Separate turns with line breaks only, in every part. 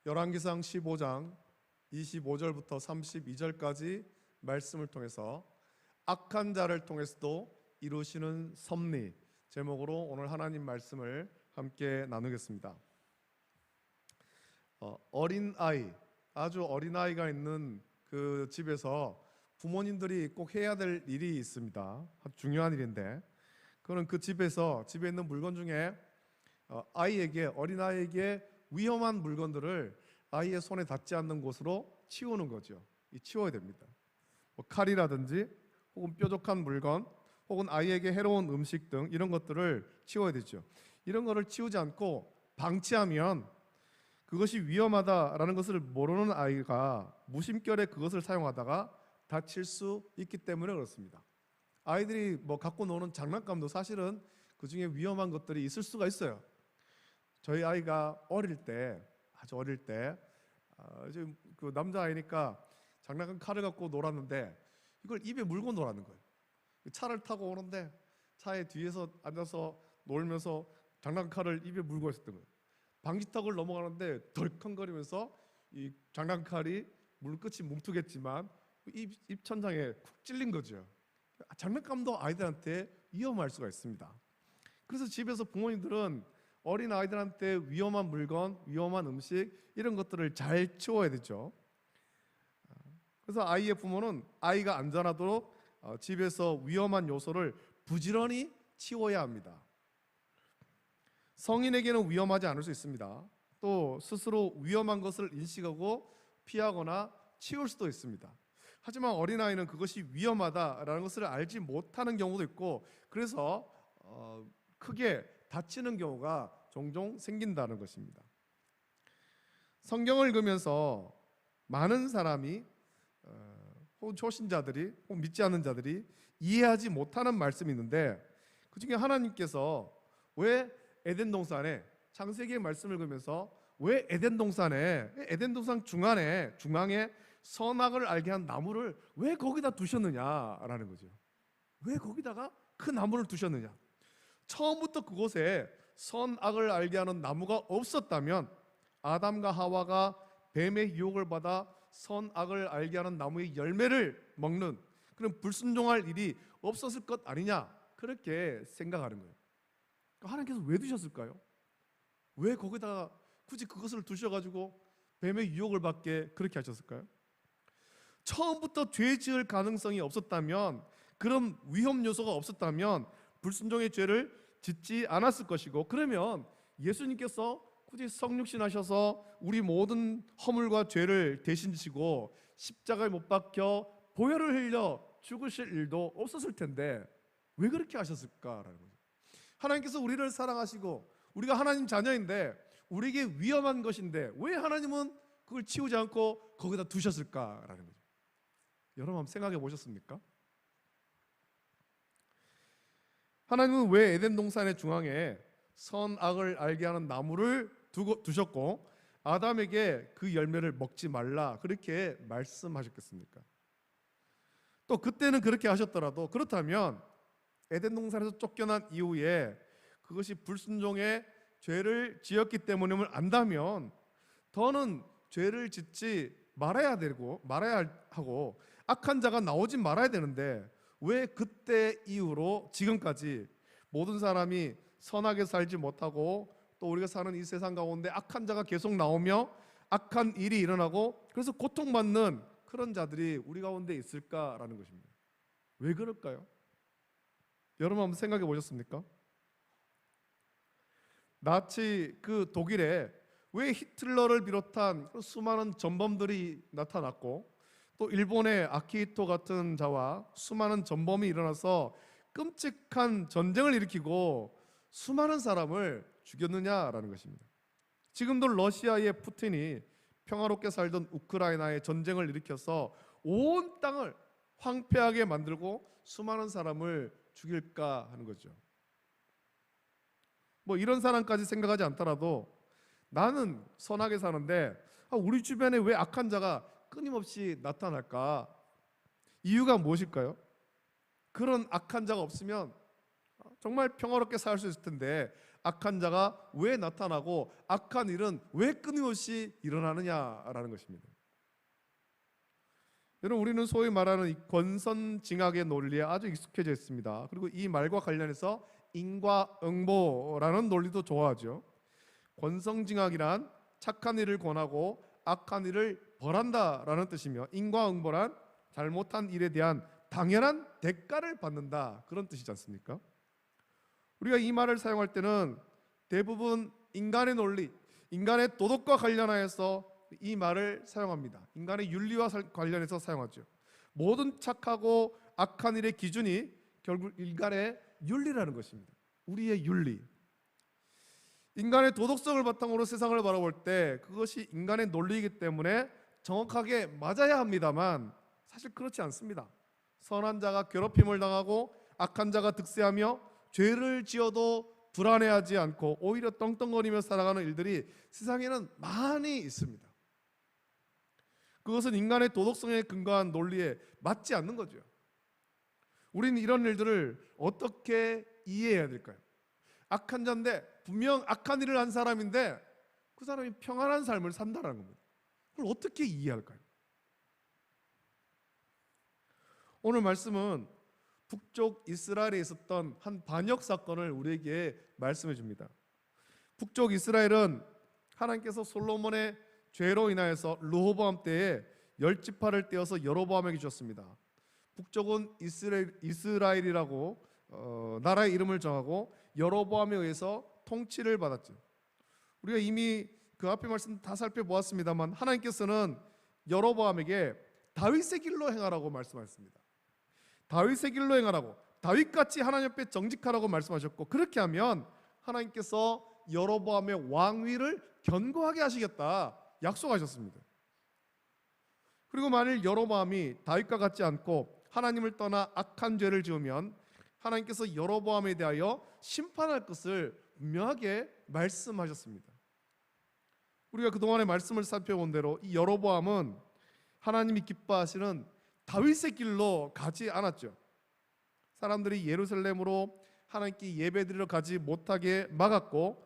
열왕기상 15장 25절부터 32절까지 말씀을 통해서 악한 자를 통해서도 이루시는 섭리 제목으로 오늘 하나님 말씀을 함께 나누겠습니다. 어린아이, 아주 어린아이가 있는 그 집에서 부모님들이 꼭 해야 될 일이 있습니다. 아주 중요한 일인데, 그거는 그 집에 있는 물건 중에 어린아이에게 위험한 물건들을 아이의 손에 닿지 않는 곳으로 치우는 거죠. 치워야 됩니다. 칼이라든지 혹은 뾰족한 물건 혹은 아이에게 해로운 음식 등 이런 것들을 치워야 되죠. 이런 것을 치우지 않고 방치하면 그것이 위험하다라는 것을 모르는 아이가 무심결에 그것을 사용하다가 다칠 수 있기 때문에 그렇습니다. 아이들이 갖고 노는 장난감도 사실은 그 중에 위험한 것들이 있을 수가 있어요. 저희 아이가 아주 어릴 때 그 남자아이니까 장난감 칼을 갖고 놀았는데 이걸 입에 물고 놀았는 거예요. 차를 타고 오는데 차에 뒤에서 앉아서 놀면서 장난감 칼을 입에 물고 있었던 거예요. 방지턱을 넘어가는데 덜컹거리면서 이 장난칼이 물론 끝이 뭉툭했지만 입 천장에 쿡 찔린 거죠. 장난감도 아이들한테 위험할 수가 있습니다. 그래서 집에서 부모님들은 어린 아이들한테 위험한 물건, 위험한 음식 이런 것들을 잘 치워야 되죠. 그래서 아이의 부모는 아이가 안전하도록 집에서 위험한 요소를 부지런히 치워야 합니다. 성인에게는 위험하지 않을 수 있습니다. 또 스스로 위험한 것을 인식하고 피하거나 치울 수도 있습니다. 하지만 어린아이는 그것이 위험하다라는 것을 알지 못하는 경우도 있고, 그래서 크게 다치는 경우가 종종 생긴다는 것입니다. 성경을 읽으면서 많은 사람이 혹은 초신자들이 혹은 믿지 않는 자들이 이해하지 못하는 말씀이 있는데, 그 중에 하나님께서 왜 에덴 동산에 창세기의 말씀을 읽으면서 왜 에덴 동산 중앙에 선악을 알게 한 나무를 왜 거기다 두셨느냐라는 거죠. 왜 거기다가 그 나무를 두셨느냐? 처음부터 그곳에 선악을 알게 하는 나무가 없었다면 아담과 하와가 뱀의 유혹을 받아 선악을 알게 하는 나무의 열매를 먹는 그런 불순종할 일이 없었을 것 아니냐, 그렇게 생각하는 거예요. 하나님께서 왜 두셨을까요? 왜 거기다가 굳이 그것을 두셔가지고 뱀의 유혹을 받게 그렇게 하셨을까요? 처음부터 죄 지을 가능성이 없었다면, 그런 위험 요소가 없었다면 불순종의 죄를 짓지 않았을 것이고, 그러면 예수님께서 굳이 성육신 하셔서 우리 모든 허물과 죄를 대신 지시고 십자가에 못 박혀 보혈을 흘려 죽으실 일도 없었을 텐데 왜 그렇게 하셨을까라는 거죠. 하나님께서 우리를 사랑하시고 우리가 하나님 자녀인데 우리에게 위험한 것인데 왜 하나님은 그걸 치우지 않고 거기다 두셨을까라는 거죠. 여러분 한번 생각해 보셨습니까? 하나님은 왜 에덴 동산의 중앙에 선악을 알게 하는 나무를 두셨고 아담에게 그 열매를 먹지 말라 그렇게 말씀하셨겠습니까? 또 그때는 그렇게 하셨더라도, 그렇다면 에덴 동산에서 쫓겨난 이후에 그것이 불순종의 죄를 지었기 때문임을 안다면 더는 죄를 짓지 말아야 하고 악한 자가 나오지 말아야 되는데 왜 그때 이후로 지금까지 모든 사람이 선하게 살지 못하고 또 우리가 사는 이 세상 가운데 악한 자가 계속 나오며 악한 일이 일어나고 그래서 고통받는 그런 자들이 우리 가운데 있을까라는 것입니다. 왜 그럴까요? 여러분 한번 생각해 보셨습니까? 나치 그 독일에 왜 히틀러를 비롯한 수많은 전범들이 나타났고 또 일본의 아키히토 같은 자와 수많은 전범이 일어나서 끔찍한 전쟁을 일으키고 수많은 사람을 죽였느냐라는 것입니다. 지금도 러시아의 푸틴이 평화롭게 살던 우크라이나에 전쟁을 일으켜서 온 땅을 황폐하게 만들고 수많은 사람을 죽일까 하는 거죠. 이런 사람까지 생각하지 않더라도 나는 선하게 사는데 우리 주변에 왜 악한 자가 끊임없이 나타날까? 이유가 무엇일까요? 그런 악한 자가 없으면 정말 평화롭게 살 수 있을 텐데 악한 자가 왜 나타나고 악한 일은 왜 끊임없이 일어나느냐라는 것입니다. 여러분, 우리는 소위 말하는 이 권선징악의 논리에 아주 익숙해져 있습니다. 그리고 이 말과 관련해서 인과응보라는 논리도 좋아하죠. 권선징악이란 착한 일을 권하고 악한 일을 벌한다라는 뜻이며, 인과응보란 잘못한 일에 대한 당연한 대가를 받는다, 그런 뜻이지 않습니까? 우리가 이 말을 사용할 때는 대부분 인간의 논리, 인간의 도덕과 관련하여서 이 말을 사용합니다. 인간의 윤리와 관련해서 사용하죠. 모든 착하고 악한 일의 기준이 결국 인간의 윤리라는 것입니다. 우리의 윤리. 인간의 도덕성을 바탕으로 세상을 바라볼 때 그것이 인간의 논리이기 때문에 정확하게 맞아야 합니다만, 사실 그렇지 않습니다. 선한 자가 괴롭힘을 당하고 악한 자가 득세하며 죄를 지어도 불안해하지 않고 오히려 떵떵거리며 살아가는 일들이 세상에는 많이 있습니다. 그것은 인간의 도덕성에 근거한 논리에 맞지 않는 거죠. 우리는 이런 일들을 어떻게 이해해야 될까요? 악한 자인데, 분명 악한 일을 한 사람인데 그 사람이 평안한 삶을 산다는 겁니다. 그걸 어떻게 이해할까요? 오늘 말씀은 북쪽 이스라엘에 있었던 한 반역 사건을 우리에게 말씀해 줍니다. 북쪽 이스라엘은 하나님께서 솔로몬의 죄로 인하여서 르호보암 때에 10지파를 떼어서 여로보암에게 주셨습니다. 북쪽은 이스라엘이라고 나라의 이름을 정하고 여로보암에 의해서 통치를 받았죠. 우리가 이미 그 앞에 말씀 다 살펴보았습니다만, 하나님께서는 여로보암에게 다윗의 길로 행하라고 말씀하셨습니다. 다윗의 길로 행하라고, 다윗같이 하나님 앞에 정직하라고 말씀하셨고, 그렇게 하면 하나님께서 여로보암의 왕위를 견고하게 하시겠다 약속하셨습니다. 그리고 만일 여로보암이 다윗과 같지 않고 하나님을 떠나 악한 죄를 지으면 하나님께서 여로보암에 대하여 심판할 것을 분명하게 말씀하셨습니다. 우리가 그동안의 말씀을 살펴본 대로 이 여로보암은 하나님이 기뻐하시는 다윗의 길로 가지 않았죠. 사람들이 예루살렘으로 하나님께 예배드리러 가지 못하게 막았고,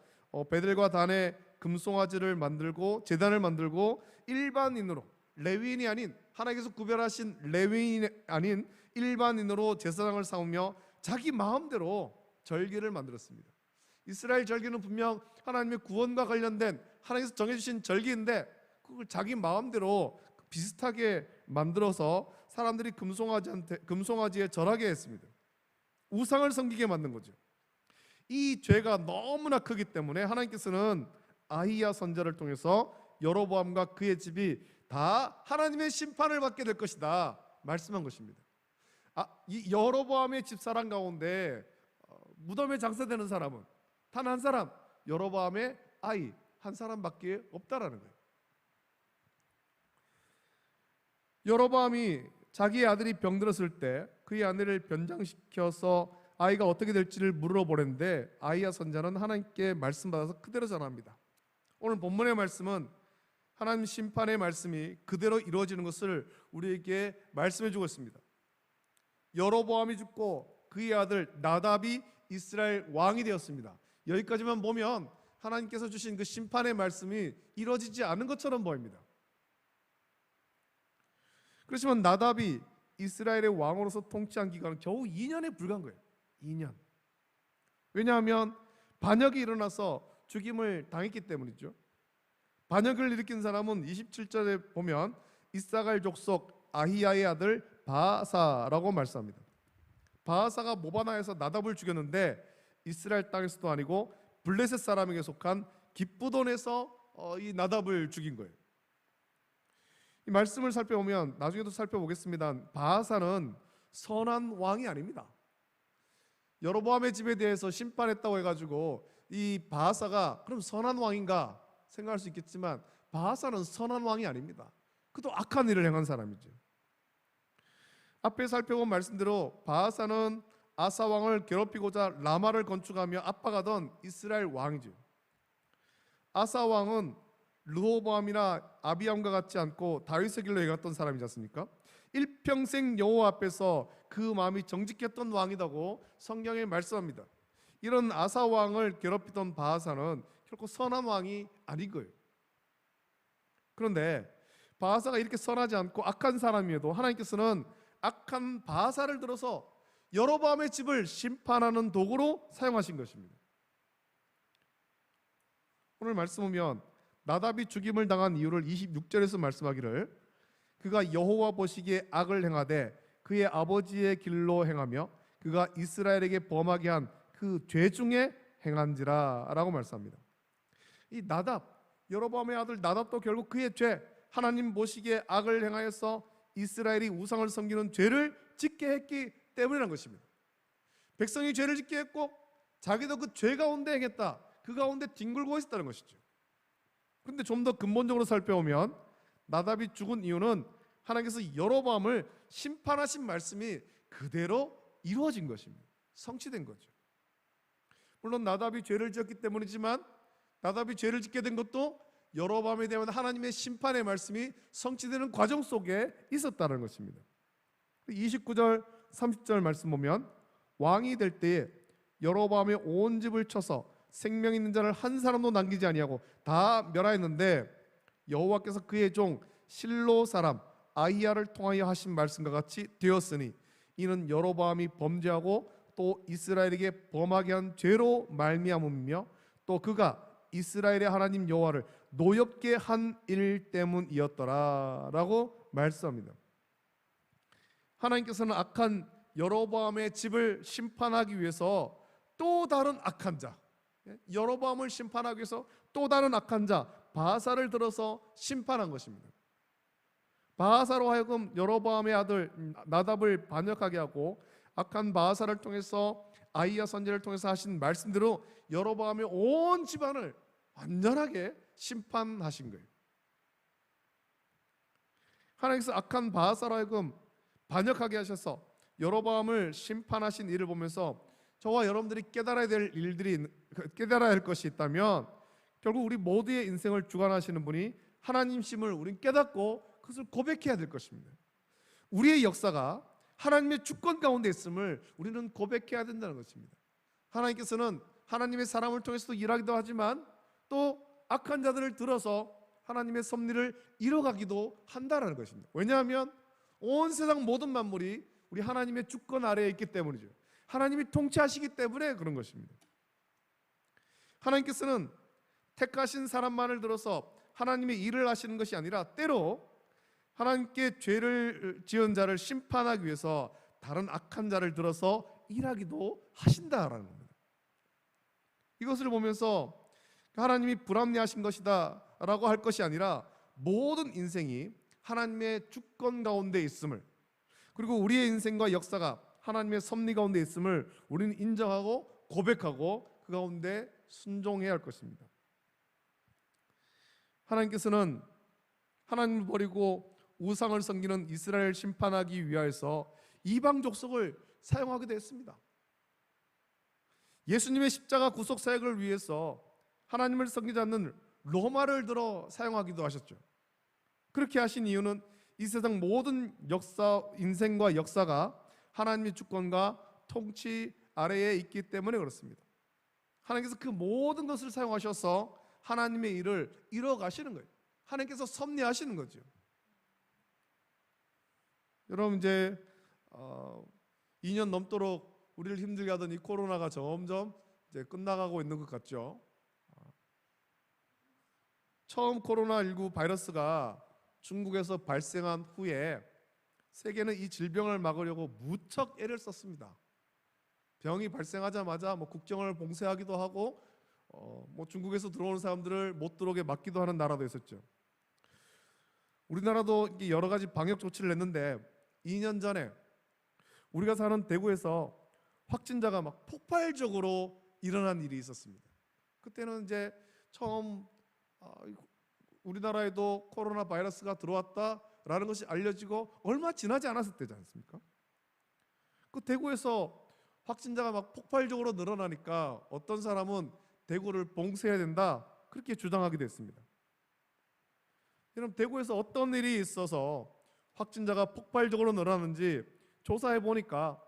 베델과 단에 금송아지를 만들고 제단을 만들고 일반인으로, 레위인이 아닌, 하나님께서 구별하신 레위인이 아닌 일반인으로 제사장을 삼으며 자기 마음대로 절기를 만들었습니다. 이스라엘 절기는 분명 하나님의 구원과 관련된 하나님께서 정해주신 절기인데 그걸 자기 마음대로 비슷하게 만들어서 사람들이 금송아지에 절하게 했습니다. 우상을 섬기게 만든 거죠. 이 죄가 너무나 크기 때문에 하나님께서는 아히야 선지자를 통해서 여로보암과 그의 집이 다 하나님의 심판을 받게 될 것이다 말씀한 것입니다. 이 여로보암의 집사람 가운데 무덤에 장사되는 사람은 단 한 사람, 여로보암의 아이 한 사람밖에 없다라는 거예요. 여로보암이 자기의 아들이 병들었을 때 그의 아내를 변장시켜서 아이가 어떻게 될지를 물어보는데, 아히야 선지자는 하나님께 말씀받아서 그대로 전합니다. 오늘 본문의 말씀은 하나님 심판의 말씀이 그대로 이루어지는 것을 우리에게 말씀해 주고 있습니다. 여로보암이 죽고 그의 아들 나답이 이스라엘 왕이 되었습니다. 여기까지만 보면 하나님께서 주신 그 심판의 말씀이 이루어지지 않은 것처럼 보입니다. 그렇지만 나답이 이스라엘의 왕으로서 통치한 기간은 겨우 2년에 불과한 거예요. 2년. 왜냐하면 반역이 일어나서 죽임을 당했기 때문이죠. 반역을 일으킨 사람은 27절에 보면 이사갈 족속 아히야의 아들 바아사라고 말씀합니다. 바아사가 모바나에서 나답을 죽였는데 이스라엘 땅에서도 아니고 블레셋 사람에게 속한 기브돈에서 이 나답을 죽인 거예요. 이 말씀을 살펴보면 나중에도 살펴보겠습니다. 바아사는 선한 왕이 아닙니다. 여로보암의 집에 대해서 심판했다고 해가지고 이 바아사가 그럼 선한 왕인가 생각할 수 있겠지만, 바아사는 선한 왕이 아닙니다. 그도 악한 일을 행한 사람이죠. 앞에 살펴본 말씀대로 바아사는 아사 왕을 괴롭히고자 라마를 건축하며 압박하던 이스라엘 왕이죠. 아사 왕은 르호보암이나 아비암과 같지 않고 다윗의 길로 행했던 사람이지 않습니까? 일평생 여호와 앞에서 그 마음이 정직했던 왕이라고 성경에 말씀합니다. 이런 아사 왕을 괴롭히던 바하사는 결코 선한 왕이 아닌 거예요. 그런데 바하사가 이렇게 선하지 않고 악한 사람이어도 하나님께서는 악한 바하사를 들어서 여로보암의 집을 심판하는 도구로 사용하신 것입니다. 오늘 말씀 보면 나답이 죽임을 당한 이유를 26절에서 말씀하기를 그가 여호와 보시기에 악을 행하되 그의 아버지의 길로 행하며 그가 이스라엘에게 범하게 한 그 죄 중에 행한지라 라고 말씀합니다. 이 나답, 여로보암의 아들 나답도 결국 그의 죄, 하나님 보시기에 악을 행하여서 이스라엘이 우상을 섬기는 죄를 짓게 했기 때문이라는 것입니다. 백성이 죄를 짓게 했고 자기도 그 죄 가운데 행했다, 그 가운데 뒹굴고 있었다는 것이죠. 그런데 좀 더 근본적으로 살펴보면 나답이 죽은 이유는 하나님께서 여로보암을 심판하신 말씀이 그대로 이루어진 것입니다. 성취된 거죠. 물론 나답이 죄를 지었기 때문이지만 나답이 죄를 짓게 된 것도 여로보암에 대한 하나님의 심판의 말씀이 성취되는 과정 속에 있었다는 것입니다. 29절 30절 말씀 보면 왕이 될 때에 여로보암의 온 집을 쳐서 생명 있는 자를 한 사람도 남기지 아니하고 다 멸하였는데 여호와께서 그의 종 실로 사람 아히야를 통하여 하신 말씀과 같이 되었으니 이는 여로보암이 범죄하고 또 이스라엘에게 범하게 한 죄로 말미암음이며 또 그가 이스라엘의 하나님 여호와를 노엽게 한 일 때문이었더라 라고 말씀합니다. 하나님께서는 악한 여로보암의 집을 심판하기 위해서 또 다른 악한 자, 여로보암을 심판하기 위해서 또 다른 악한 자 바하사를 들어서 심판한 것입니다. 바하사로 하여금 여로보암의 아들 나답을 반역하게 하고 악한 바하사를 통해서 아히야 선지자를 통해서 하신 말씀대로 여로보암의 온 집안을 완전하게 심판하신 거예요. 하나님께서 악한 바하사로 하여금 반역하게 하셔서 여로보암을 심판하신 일을 보면서 저와 여러분들이 깨달아야 할 것이 있다면 결국 우리 모두의 인생을 주관하시는 분이 하나님심을 우린 깨닫고 그것을 고백해야 될 것입니다. 우리의 역사가 하나님의 주권 가운데 있음을 우리는 고백해야 된다는 것입니다. 하나님께서는 하나님의 사람을 통해서도 일하기도 하지만 또 악한 자들을 들어서 하나님의 섭리를 이뤄가기도 한다는 것입니다. 왜냐하면 온 세상 모든 만물이 우리 하나님의 주권 아래에 있기 때문이죠. 하나님이 통치하시기 때문에 그런 것입니다. 하나님께서는 택하신 사람만을 들어서 하나님의 일을 하시는 것이 아니라 때로 하나님께 죄를 지은 자를 심판하기 위해서 다른 악한 자를 들어서 일하기도 하신다라는 겁니다. 이것을 보면서 하나님이 불합리하신 것이다 라고 할 것이 아니라 모든 인생이 하나님의 주권 가운데 있음을, 그리고 우리의 인생과 역사가 하나님의 섭리 가운데 있음을 우리는 인정하고 고백하고 그 가운데 순종해야 할 것입니다. 하나님께서는 하나님을 버리고 우상을 섬기는 이스라엘 심판하기 위하여서 이방 족속을 사용하기도 했습니다. 예수님의 십자가 구속 사역을 위해서 하나님을 섬기지 않는 로마를 들어 사용하기도 하셨죠. 그렇게 하신 이유는 이 세상 모든 역사, 인생과 역사가 하나님의 주권과 통치 아래에 있기 때문에 그렇습니다. 하나님께서 그 모든 것을 사용하셔서 하나님의 일을 이뤄 가시는 거예요. 하나님께서 섭리하시는 거죠. 여러분 이제 2년 넘도록 우리를 힘들게 하던 이 코로나가 점점 이제 끝나가고 있는 것 같죠. 처음 코로나19 바이러스가 중국에서 발생한 후에 세계는 이 질병을 막으려고 무척 애를 썼습니다. 병이 발생하자마자 국경을 봉쇄하기도 하고 중국에서 들어오는 사람들을 못 들어오게 막기도 하는 나라도 있었죠. 우리나라도 여러 가지 방역 조치를 냈는데 2년 전에 우리가 사는 대구에서 확진자가 폭발적으로 일어난 일이 있었습니다. 그때는 이제 처음 우리나라에도 코로나 바이러스가 들어왔다라는 것이 알려지고 얼마 지나지 않았을 때지 않습니까? 그 대구에서 확진자가 폭발적으로 늘어나니까 어떤 사람은 대구를 봉쇄해야 된다 그렇게 주장하기도 했습니다. 여러분 대구에서 어떤 일이 있어서 확진자가 폭발적으로 늘어나는지 조사해 보니까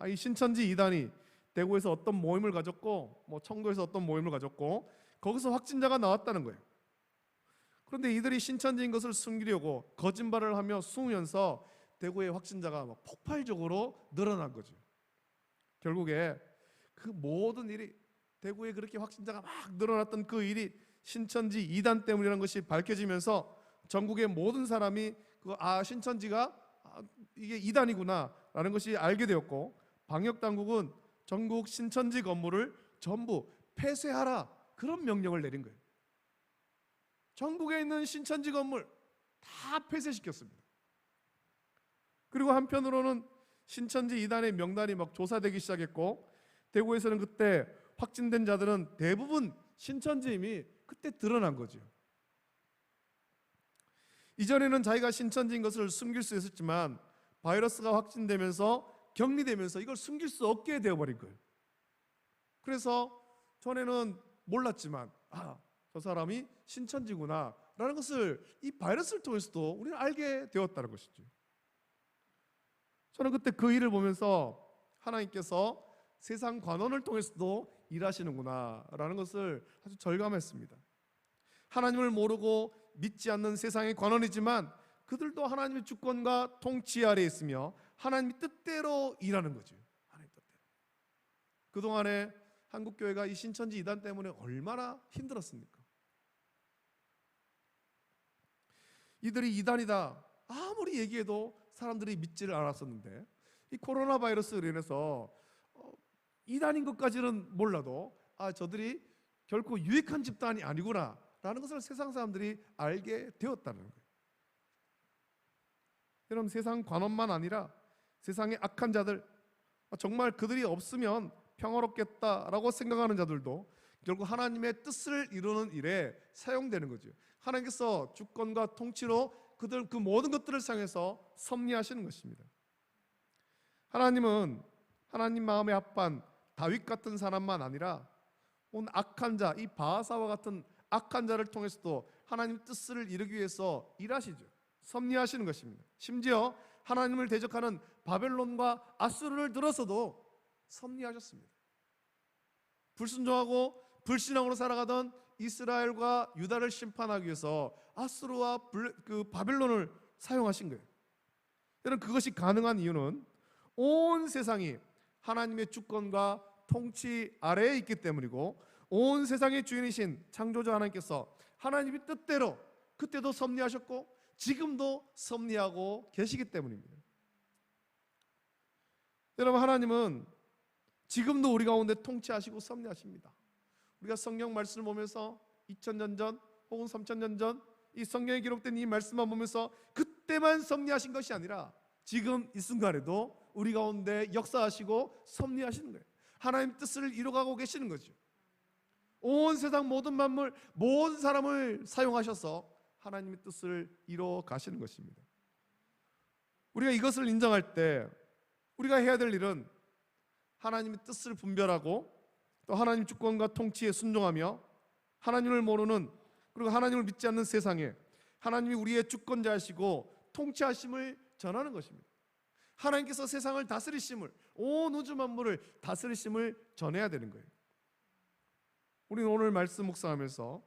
이 신천지 이단이 대구에서 어떤 모임을 가졌고 뭐 청도에서 어떤 모임을 가졌고 거기서 확진자가 나왔다는 거예요. 그런데 이들이 신천지인 것을 숨기려고 거짓말을 하며 숨으면서 대구의 확진자가 막 폭발적으로 늘어난 거죠. 결국에 그 모든 일이, 대구에 그렇게 확진자가 막 늘어났던 그 일이 신천지 이단 때문이라는 것이 밝혀지면서 전국의 모든 사람이 신천지가 이게 이단이구나 라는 것이 알게 되었고, 방역 당국은 전국 신천지 건물을 전부 폐쇄하라 그런 명령을 내린 거예요. 전국에 있는 신천지 건물 다 폐쇄시켰습니다. 그리고 한편으로는 신천지 이단의 명단이 막 조사되기 시작했고, 대구에서는 그때 확진된 자들은 대부분 신천지임이 그때 드러난 거죠. 이전에는 자기가 신천지인 것을 숨길 수 있었지만 바이러스가 확진되면서 격리되면서 이걸 숨길 수 없게 되어버린 거예요. 그래서 전에는 몰랐지만 저 사람이 신천지구나 라는 것을 이 바이러스를 통해서도 우리는 알게 되었다는 것이죠. 저는 그때 그 일을 보면서 하나님께서 세상 관원을 통해서도 일하시는구나 라는 것을 아주 절감했습니다. 하나님을 모르고 믿지 않는 세상의 관원이지만 그들도 하나님의 주권과 통치 아래에 있으며 하나님의 뜻대로 일하는 거죠. 하나님 뜻대로. 그동안에 한국교회가 이 신천지 이단 때문에 얼마나 힘들었습니까? 이들이 이단이다 아무리 얘기해도 사람들이 믿지를 않았었는데, 이 코로나 바이러스로 인해서 이단인 것까지는 몰라도 저들이 결코 유익한 집단이 아니구나 라는 것을 세상 사람들이 알게 되었다는 거예요. 여러분, 세상 관원만 아니라 세상의 악한 자들, 정말 그들이 없으면 평화롭겠다라고 생각하는 자들도 결국 하나님의 뜻을 이루는 일에 사용되는 거죠. 하나님께서 주권과 통치로 그 모든 것들을 사용해서 섭리하시는 것입니다. 하나님은 하나님 마음에 합한 다윗 같은 사람만 아니라 온 악한 자, 이 바하사와 같은 악한 자를 통해서도 하나님 뜻을 이루기 위해서 일하시죠. 섭리하시는 것입니다. 심지어 하나님을 대적하는 바벨론과 아수르를 들어서도 섭리하셨습니다. 불순종하고 불신앙으로 살아가던 이스라엘과 유다를 심판하기 위해서 아수르와 바벨론을 사용하신 거예요. 여러분, 그것이 가능한 이유는 온 세상이 하나님의 주권과 통치 아래에 있기 때문이고, 온 세상의 주인이신 창조자 하나님께서 하나님의 뜻대로 그때도 섭리하셨고 지금도 섭리하고 계시기 때문입니다. 여러분, 하나님은 지금도 우리 가운데 통치하시고 섭리하십니다. 우리가 성경 말씀을 보면서 2000년 전 혹은 3000년 전 이 성경에 기록된 이 말씀만 보면서 그때만 섭리하신 것이 아니라 지금 이 순간에도 우리 가운데 역사하시고 섭리하시는 거예요. 하나님 뜻을 이루어가고 계시는 거죠. 온 세상 모든 만물, 모든 사람을 사용하셔서 하나님의 뜻을 이루어 가시는 것입니다. 우리가 이것을 인정할 때 우리가 해야 될 일은 하나님의 뜻을 분별하고 또 하나님 주권과 통치에 순종하며 하나님을 모르는, 그리고 하나님을 믿지 않는 세상에 하나님이 우리의 주권자이시고 통치하심을 전하는 것입니다. 하나님께서 세상을 다스리심을, 온 우주 만물을 다스리심을 전해야 되는 거예요. 우리는 오늘 말씀 묵상하면서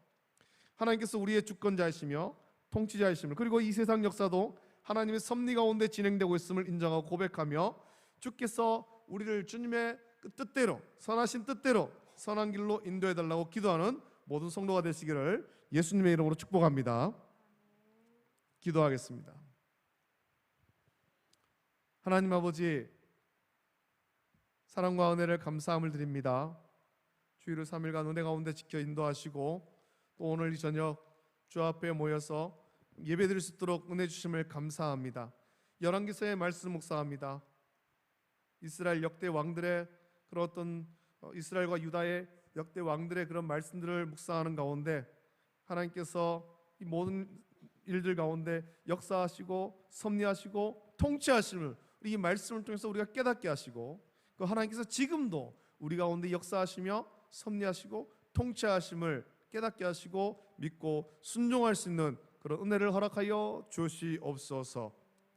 하나님께서 우리의 주권자이시며 통치자이심을, 그리고 이 세상 역사도 하나님의 섭리 가운데 진행되고 있음을 인정하고 고백하며 주께서 우리를 주님의 뜻대로, 선하신 뜻대로 선한 길로 인도해달라고 기도하는 모든 성도가 되시기를 예수님의 이름으로 축복합니다. 기도하겠습니다. 하나님 아버지, 사랑과 은혜를 감사함을 드립니다. 주일을 3일간 은혜 가운데 지켜 인도하시고 또 오늘 이 저녁 주 앞에 모여서 예배드릴 수 있도록 은혜 주심을 감사합니다. 열왕기서의 말씀 묵상합니다. 이스라엘 역대 왕들의 그런 어떤 이스라엘과 유다의 역대 왕들의 그런 말씀들을 묵상하는 가운데 하나님께서 이 모든 일들 가운데 역사하시고 섭리하시고 통치하심을 이 말씀을 통해서 우리가 깨닫게 하시고, 그 하나님께서 지금도 우리 가운데 역사하시며 섭리하시고 통치하심을 깨닫게 하시고 믿고 순종할 수 있는 그런 은혜를 허락하여 주시옵소서.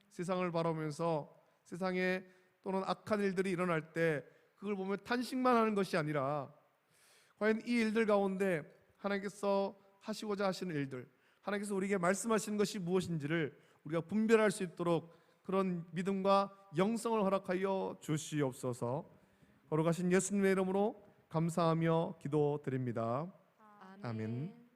세상을 바라보면서 세상에 또는 악한 일들이 일어날 때 그걸 보면 탄식만 하는 것이 아니라 과연 이 일들 가운데 하나님께서 하시고자 하시는 일들, 하나님께서 우리에게 말씀하시는 것이 무엇인지를 우리가 분별할 수 있도록 그런 믿음과 영성을 허락하여 주시옵소서. 거룩하신 예수님의 이름으로 감사하며 기도드립니다. 아멘.